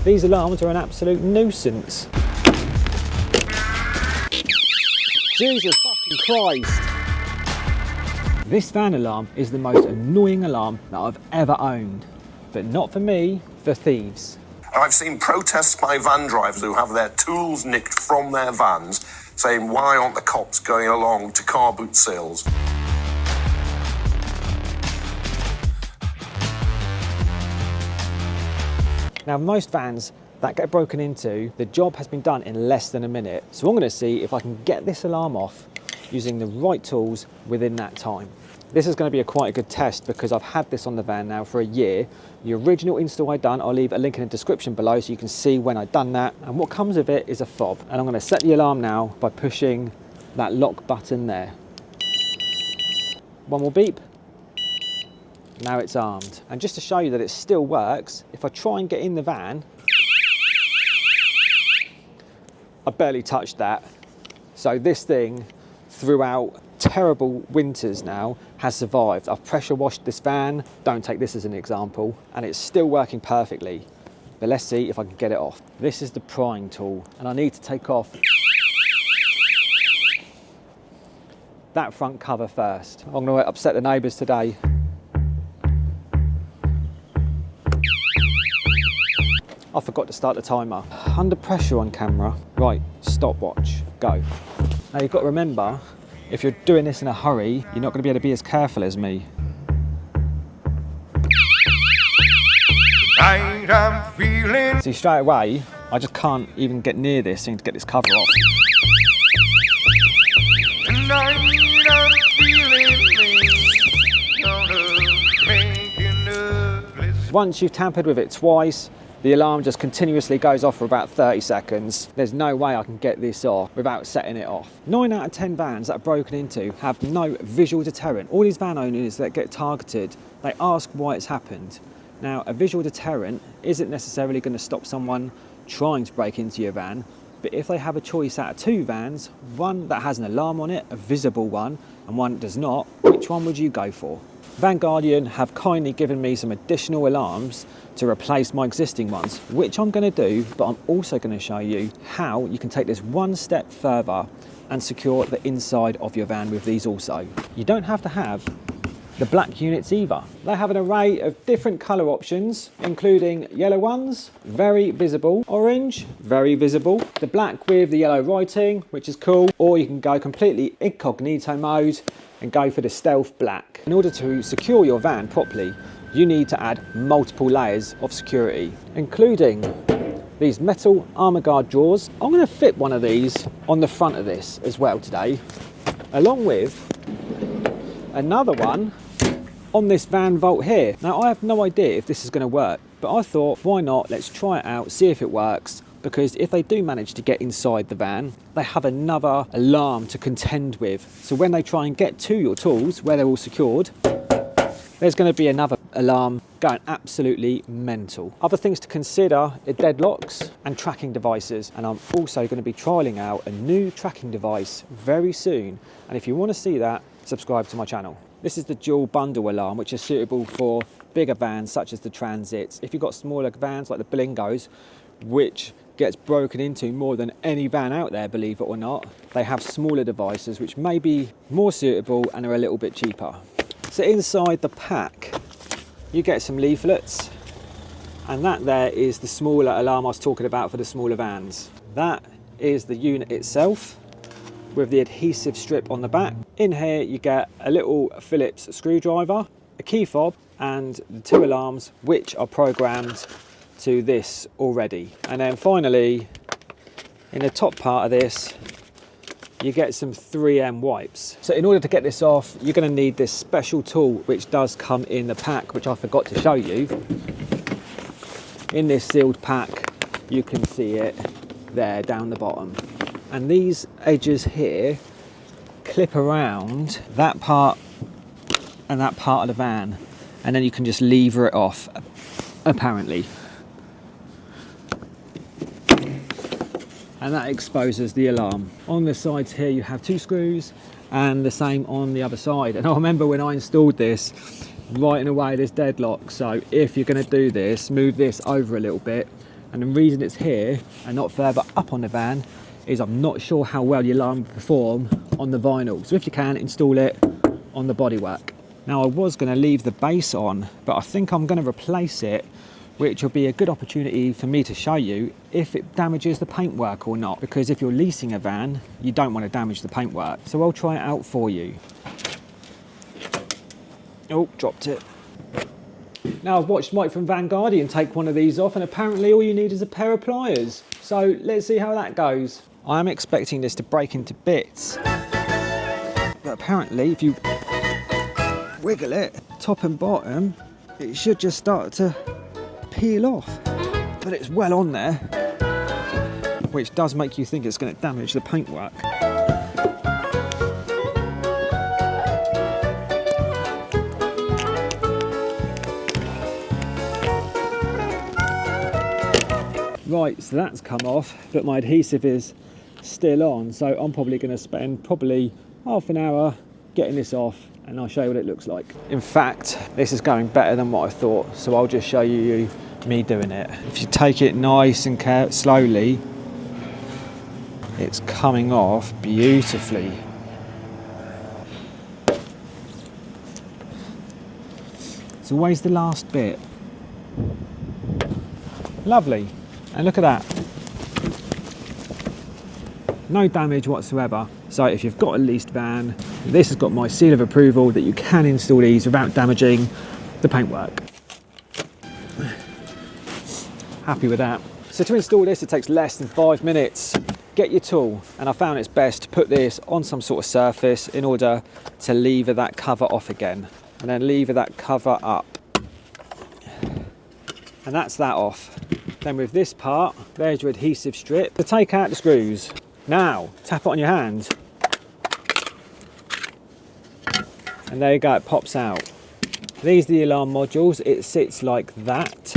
These alarms are an absolute nuisance. Jesus fucking Christ. This van alarm is the most annoying alarm that I've ever owned. But not for me, for thieves. I've seen protests by van drivers who have their tools nicked from their vans, saying, why aren't the cops going along to car boot sales? Now, most vans that get broken into, the job has been done in less than a minute. So I'm going to see if I can get this alarm off using the right tools within that time. This is going to be quite a good test because I've had this on the van now for a year. The original install I done, I'll leave a link in the description below so you can see when I've done that. And what comes of it is a fob. And I'm going to set the alarm now by pushing that lock button there. One more beep. Now it's armed. And just to show you that it still works, if I try and get in the van, I barely touched that. So this thing, throughout terrible winters now, has survived. I've pressure washed this van, don't take this as an example, and it's still working perfectly. But let's see if I can get it off. This is the prying tool, and I need to take off that front cover first. I'm going to upset the neighbours today. I forgot to start the timer. Under pressure on camera. Right, stopwatch, go. Now you've got to remember, if you're doing this in a hurry, you're not going to be able to be as careful as me. Tonight I'm feeling. See, straight away, I just can't even get near this thing to get this cover off. Tonight I'm feeling me. Gonna make an ugly. Once you've tampered with it twice, the alarm just continuously goes off for about 30 seconds. There's no way I can get this off without setting it off. 9 out of 10 vans that are broken into have no visual deterrent. All these van owners that get targeted, they ask why it's happened. Now, a visual deterrent isn't necessarily going to stop someone trying to break into your van, but if they have a choice out of 2 vans, one that has an alarm on it, a visible one, and one that does not, which one would you go for? VANGUARDIAN have kindly given me some additional alarms to replace my existing ones, which I'm going to do, but I'm also going to show you how you can take this one step further and secure the inside of your van with these also. You don't have to have the black units either. They have an array of different colour options, including yellow ones, very visible, orange, very visible, the black with the yellow writing, which is cool, or you can go completely incognito mode and go for the stealth black. In order to secure your van properly, you need to add multiple layers of security, including these metal armor guard drawers. I'm going to fit one of these on the front of this as well today, along with another one on this van vault here. Now, I have no idea if this is going to work, but I thought, why not? Let's try it out, see if it works. Because if they do manage to get inside the van, they have another alarm to contend with. So when they try and get to your tools, where they're all secured, there's going to be another alarm going absolutely mental. Other things to consider are deadlocks and tracking devices. And I'm also going to be trialing out a new tracking device very soon. And if you want to see that, subscribe to my channel. This is the dual bundle alarm, which is suitable for bigger vans such as the Transits. If you've got smaller vans like the Blingos, which gets broken into more than any van out there, believe it or not, they have smaller devices which may be more suitable and are a little bit cheaper. So inside the pack you get some leaflets, and that there is the smaller alarm I was talking about for the smaller vans. That is the unit itself with the adhesive strip on the back. In here you get a little Phillips screwdriver, a key fob, and the 2 alarms which are programmed to this already. And then finally, in the top part of this, you get some 3M wipes. So in order to get this off, you're going to need this special tool which does come in the pack, which I forgot to show you. In this sealed pack, you can see it there down the bottom. And these edges here clip around that part and that part of the van, and then you can just lever it off, apparently. And that exposes the alarm. On the sides here you have 2 screws, and the same on the other side. And I remember when I installed this, writing away this deadlock. So if you're going to do this, move this over a little bit And the reason it's here and not further up on the van is I'm not sure how well the alarm will perform on the vinyl. So if you can, install it on the bodywork. Now I was going to leave the base on, but I think I'm going to replace it, which will be a good opportunity for me to show you if it damages the paintwork or not. Because if you're leasing a van, you don't want to damage the paintwork. So I'll try it out for you. Oh, dropped it. Now I've watched Mike from VANGUARDIAN take one of these off, and apparently all you need is a pair of pliers. So let's see how that goes. I'm expecting this to break into bits, but apparently if you wiggle it top and bottom, it should just start to peel off. But it's well on there, which does make you think it's going to damage the paintwork. Right, so that's come off, but my adhesive is still on, so I'm probably going to spend half an hour getting this off, and I'll show you what it looks like. In fact, this is going better than what I thought, so I'll just show you me doing it. If you take it nice and slowly, it's coming off beautifully. It's always the last bit. Lovely. And look at that. No damage whatsoever. So if you've got a leased van, this has got my seal of approval that you can install these without damaging the paintwork. Happy with that. So to install this, it takes less than 5 minutes. Get your tool, and I found it's best to put this on some sort of surface in order to lever that cover off again, and then lever that cover up. And that's that off. Then with this part, there's your adhesive strip to take out the screws. Now, tap it on your hand. And there you go, it pops out. These are the alarm modules. It sits like that.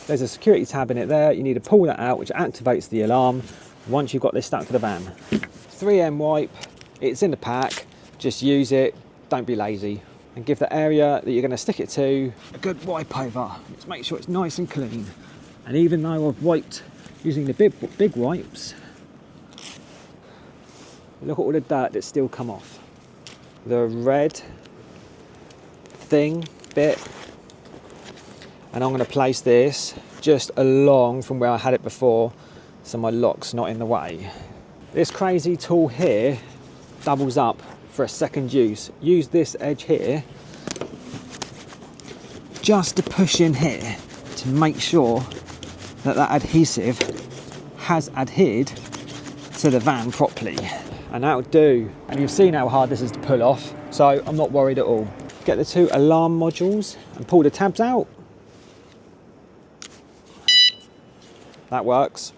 There's a security tab in it there. You need to pull that out, which activates the alarm once you've got this stuck to the van. 3M wipe, it's in the pack. Just use it, don't be lazy. And give the area that you're going to stick it to a good wipe over. Just make sure it's nice and clean. And even though I've wiped using the big wipes, look at all the dirt that's still come off. The red bit. And I'm going to place this just along from where I had it before, so my lock's not in the way. This crazy tool here doubles up for a second use. Use this edge here just to push in here to make sure that that adhesive has adhered to the van properly, and that'll do. And you've seen how hard this is to pull off, so I'm not worried at all. Get the 2 alarm modules and pull the tabs out. That works.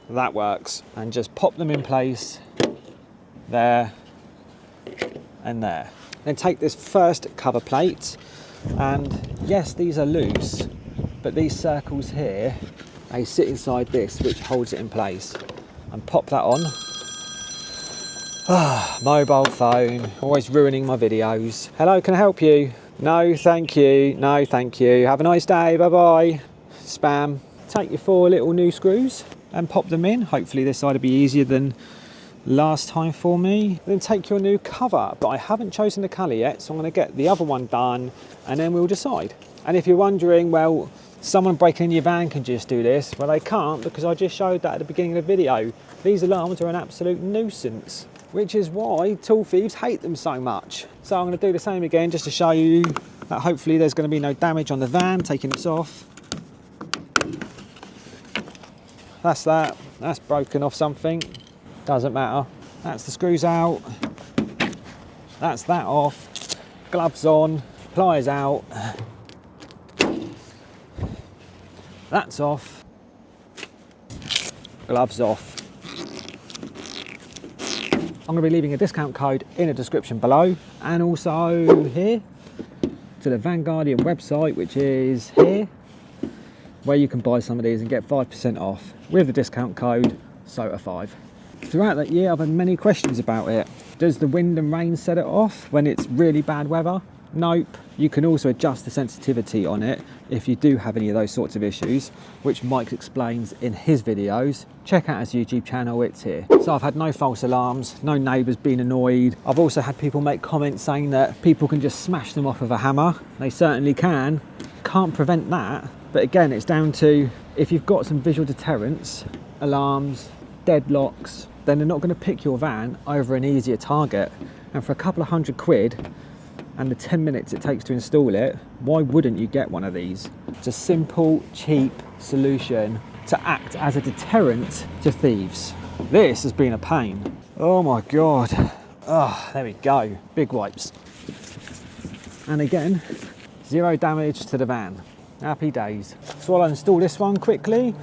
That works. And just pop them in place there and there. Then take this first cover plate, and yes, these are loose, but these circles here, they sit inside this, which holds it in place. And pop that on. Mobile phone, always ruining my videos. Hello, can I help you? No, thank you. No, thank you. Have a nice day. Bye-bye. Spam. Take your 4 little new screws and pop them in. Hopefully this side will be easier than last time for me. Then take your new cover, but I haven't chosen the colour yet, so I'm going to get the other one done and then we'll decide. And if you're wondering, well, someone breaking in your van can just do this. Well, they can't, because I just showed that at the beginning of the video. These alarms are an absolute nuisance, which is why tool thieves hate them so much. So I'm going to do the same again just to show you that hopefully there's going to be no damage on the van. Taking this off. That's broken off something. Doesn't matter. That's the screws out. That's that off. Gloves on. Pliers out. That's off. Gloves off. I'm going to be leaving a discount code in the description below, and also here to the VANGUARDIAN website, which is here, where you can buy some of these and get 5% off with the discount code SOTA5. Throughout that year, I've had many questions about it. Does the wind and rain set it off when it's really bad weather? Nope. You can also adjust the sensitivity on it if you do have any of those sorts of issues, which Mike explains in his videos. Check out his YouTube channel, it's here. So I've had no false alarms, no neighbours being annoyed. I've also had people make comments saying that people can just smash them off with a hammer. They certainly can. Can't prevent that. But again, it's down to if you've got some visual deterrents, alarms, deadlocks, then they're not going to pick your van over an easier target. And for a couple of £100 and the 10 minutes it takes to install it, why wouldn't you get one of these? It's a simple, cheap solution to act as a deterrent to thieves. This has been a pain. Oh my God. Oh, there we go. Big wipes. And again, 0 damage to the van. Happy days. So I'll install this one quickly.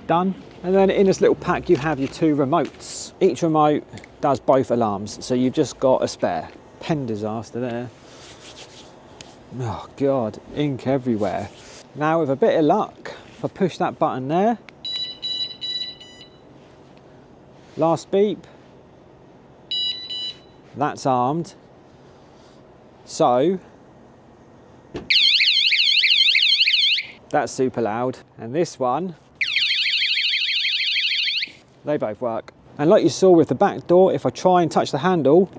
Done. And then in this little pack you have your 2 remotes. Each remote does both alarms, so you've just got a spare. Pen disaster there. Oh God, ink everywhere. Now with a bit of luck, if I push that button there, last beep, that's armed. So that's super loud. And this one, they both work. And like you saw with the back door, if I try and touch the handle,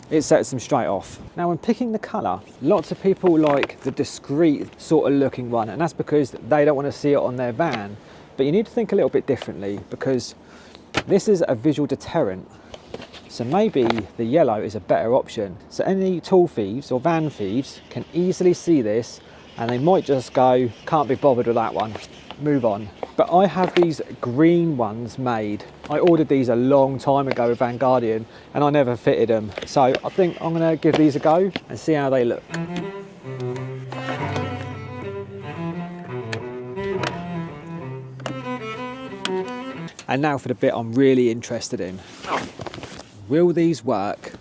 it sets them straight off. Now when picking the colour, lots of people like the discreet sort of looking one, and that's because they don't want to see it on their van. But you need to think a little bit differently, because this is a visual deterrent. So maybe the yellow is a better option. So any tool thieves or van thieves can easily see this and they might just go, can't be bothered with that one, move on. But I have these green ones made. I ordered these a long time ago with VANGUARDIAN and I never fitted them. So I think I'm gonna give these a go and see how they look. And now for the bit I'm really interested in. Will these work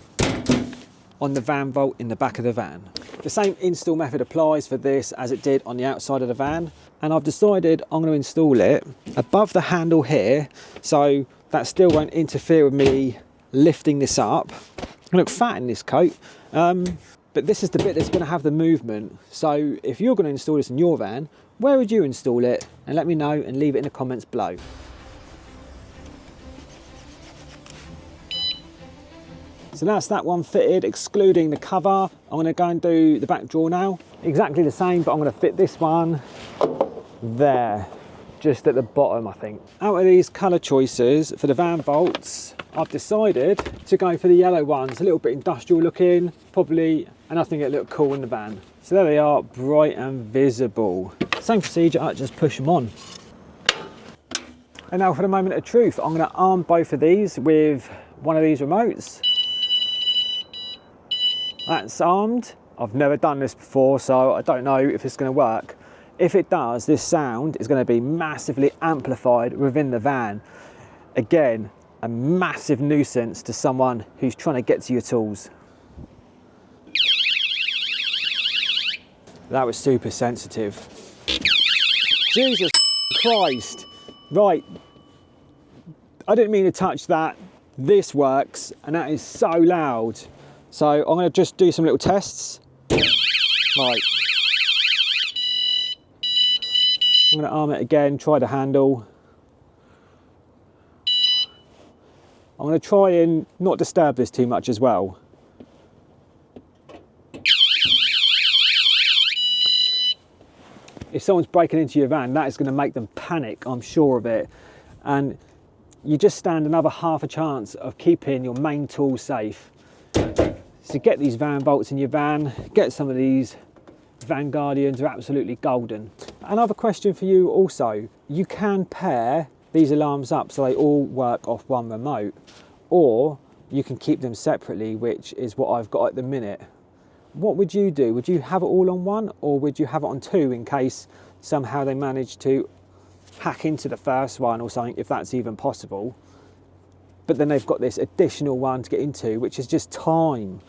on the van vault in the back of the van? The same install method applies for this as it did on the outside of the van. And I've decided I'm going to install it above the handle here, so that still won't interfere with me lifting this up. I look fat in this coat, but this is the bit that's going to have the movement. So if you're going to install this in your van, where would you install it? And let me know and leave it in the comments below. So that's that one fitted, excluding the cover. I'm going to go and do the back drawer now. Exactly the same, but I'm going to fit this one there, just at the bottom, I think. Out of these colour choices for the van vaults, I've decided to go for the yellow ones. A little bit industrial looking, probably, and I think it looked cool in the van. So there they are, bright and visible. Same procedure, I just push them on. And now for the moment of truth, I'm going to arm both of these with one of these remotes. That's armed. I've never done this before, so I don't know if it's going to work. If it does, this sound is going to be massively amplified within the van. Again, a massive nuisance to someone who's trying to get to your tools. That was super sensitive. Jesus Christ. Right. I didn't mean to touch that. This works, and that is so loud. So I'm going to just do some little tests. Right. I'm going to arm it again, try the handle. I'm going to try and not disturb this too much as well. If someone's breaking into your van, that is going to make them panic, I'm sure of it. And you just stand another half a chance of keeping your main tool safe. So get these van vaults in your van, get some of these. VANGUARDIANs are absolutely golden. Another question for you also, you can pair these alarms up so they all work off one remote, or you can keep them separately, which is what I've got at the minute. What would you do? Would you have it all on one, or would you have it on two in case somehow they manage to hack into the first one or something, if that's even possible? But then they've got this additional one to get into, which is just time.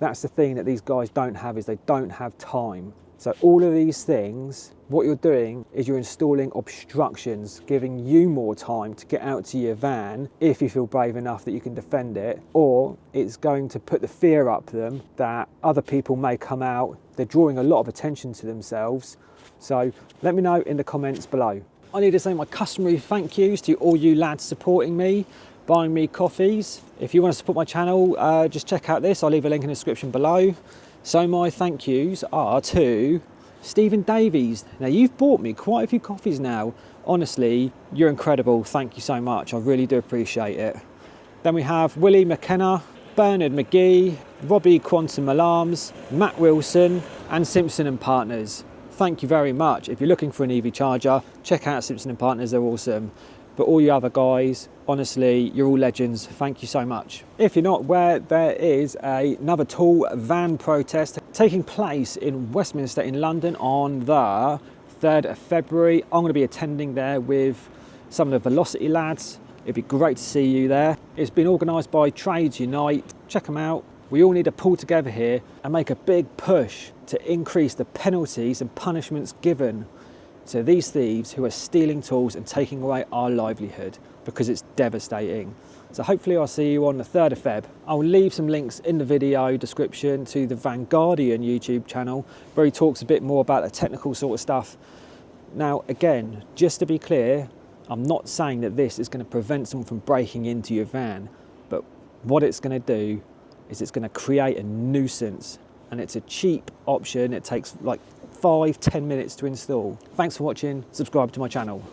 That's the thing that these guys don't have, is they don't have time. So all of these things, what you're doing is you're installing obstructions, giving you more time to get out to your van if you feel brave enough that you can defend it, or it's going to put the fear up them that other people may come out. They're drawing a lot of attention to themselves. So let me know in the comments below. I need to say my customary thank yous to all you lads supporting me, buying me coffees. If you want to support my channel, just check out this. I'll leave a link in the description below. So my thank yous are to Stephen Davies. Now you've bought me quite a few coffees now. Honestly, you're incredible. Thank you so much. I really do appreciate it. Then we have Willie McKenna, Bernard McGee, Robbie Quantum Alarms, Matt Wilson and Simpson and Partners. Thank you very much. If you're looking for an EV charger, check out Simpson and Partners, they're awesome. But all you other guys, honestly, you're all legends. Thank you so much. If you're not aware, there is another tall van protest taking place in Westminster in London on the 3rd of February. I'm going to be attending there with some of the Velocity lads. It'd be great to see you there. It's been organised by Trades Unite. Check them out. We all need to pull together here and make a big push to increase the penalties and punishments given to these thieves who are stealing tools and taking away our livelihood, because it's devastating. So hopefully I'll see you on the 3rd of Feb. I'll leave some links in the video description to the VANGUARDIAN YouTube channel where he talks a bit more about the technical sort of stuff. Now again, just to be clear, I'm not saying that this is going to prevent someone from breaking into your van, but what it's going to do is it's going to create a nuisance, and it's a cheap option. It takes like 5-10 minutes to install. Thanks for watching. Subscribe to my channel.